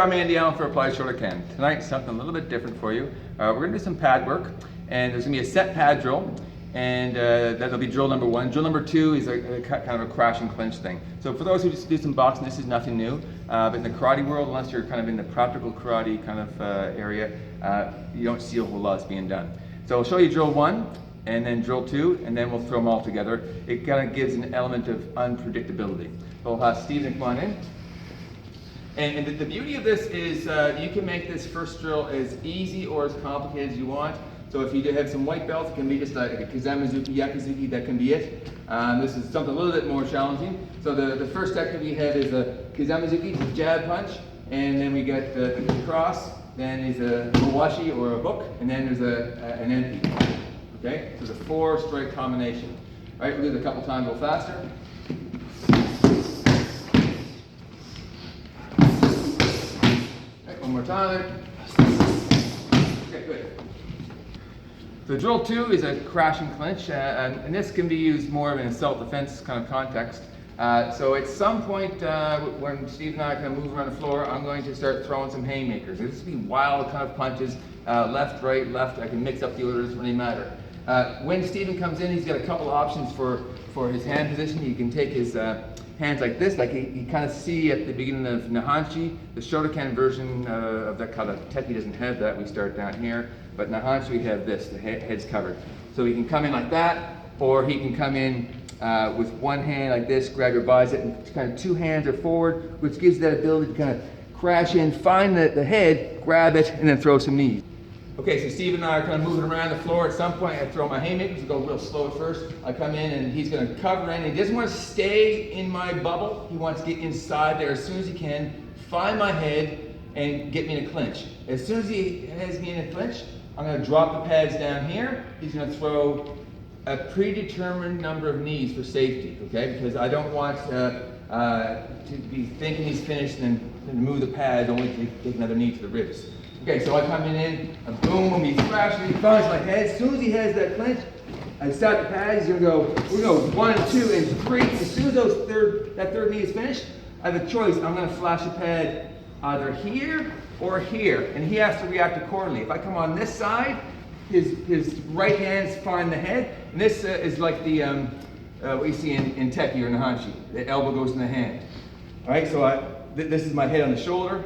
I'm Andy Allen for Applied Shotokan. Tonight, something a little bit different for you. We're going to do some pad work, and there's going to be a set pad drill, and that'll be drill number 1. Drill number 2 is a kind of a crash and clinch thing. So for those who just do some boxing, this is nothing new, but in the karate world, unless you're kind of in the practical karate kind of area, you don't see a whole lot being done. So I'll show you drill 1, and then drill 2, and then we'll throw them all together. It kind of gives an element of unpredictability. So we'll have Stephen come on in. And the beauty of this is you can make this first drill as easy or as complicated as you want. So if you do have some white belts, it can be just like a Kizamizuki, Yakizuki, that can be it. This is something a little bit more challenging. So the first technique we have is a Kizamizuki, it's a jab punch, and then we get the cross, then there's a mawashi or a hook, and then there's an enpi. Okay, so it's a 4-strike combination. All right, we'll do it a couple times, a little faster. One more time. Okay, good. So drill 2 is a crash and clinch, and this can be used more in a self-defense kind of context. So at some point when Steve and I kind of move around the floor, I'm going to start throwing some haymakers. This will be wild kind of punches, left, right, left. I can mix up the orders, doesn't really matter. When Steven comes in, he's got a couple options for his hand position. He can take his hands like this, like you kind of see at the beginning of Nahanshi. The Shotokan version of that kind of Teki doesn't have that. We start down here, but Nahanshi we have this, the head's covered. So he can come in like that, or he can come in with one hand like this, grab your bicep, and kind of 2 hands are forward, which gives you that ability to kind of crash in, find the head, grab it, and then throw some knees. Okay, so Steve and I are kind of moving around the floor. At some point, I throw my haymakers, go real slow at first. I come in and he's going to cover in. He doesn't want to stay in my bubble. He wants to get inside there as soon as he can, find my head, and get me in a clinch. As soon as he has me in a clinch, I'm going to drop the pads down here. He's going to throw a predetermined number of knees for safety, okay? Because I don't want to be thinking he's finished and then move the pads only to take another knee to the ribs. Okay, so I come in, boom, he thrashes, he finds my head. As soon as he has that clinch, I start the pads. He's gonna go 1, 2, and 3. As soon as that third knee is finished, I have a choice. I'm gonna flash a pad either here or here, and he has to react accordingly. If I come on this side, his right hands find the head, and this is like the what you see in Teki or Nahanshi. The elbow goes in the hand. All right, so this is my head on the shoulder.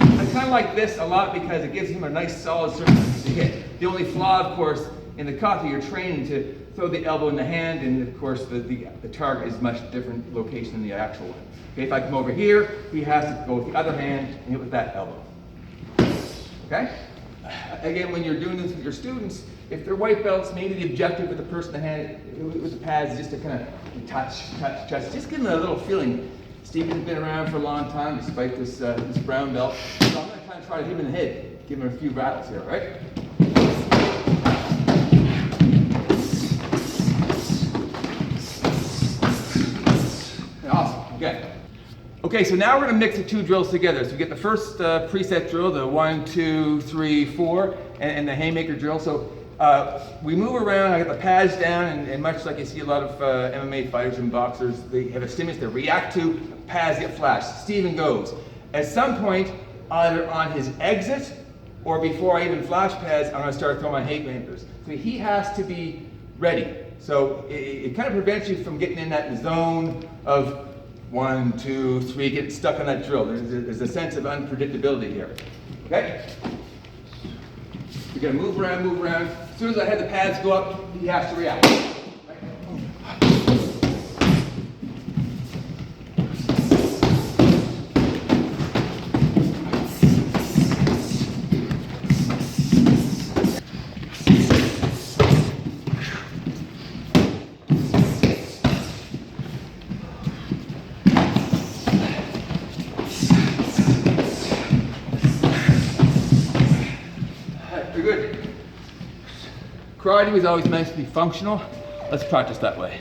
I kind of like this a lot because it gives him a nice solid surface to hit. The only flaw, of course, in the kata, you're training to throw the elbow in the hand, and of course the target is much different location than the actual one. Okay, if I come over here, he has to go with the other hand and hit with that elbow. Okay? Again, when you're doing this with your students, if they're white belts, maybe the objective with the person in the hand, with the pads, is just to kind of touch, just give them a little feeling. Stephen's been around for a long time, despite this brown belt. So I'm going to kind of try to hit him in the head, give him a few rattles here, right? Awesome, okay. Okay, so now we're going to mix the 2 drills together. So we get the first preset drill, the 1, 2, 3, 4, and the haymaker drill. So we move around, I get the pads down, and much like you see a lot of MMA fighters and boxers, they have a stimulus they react to, pads get flashed. Stephen goes. At some point, either on his exit or before I even flash pads, I'm going to start throwing my haymakers. So he has to be ready. So it kind of prevents you from getting in that zone of 1, 2, 3, getting stuck on that drill. There's a sense of unpredictability here. Okay? You're going to move around. As soon as I have the pads go up, he has to react. Very good. Karate was always meant to be functional. Let's practice that way.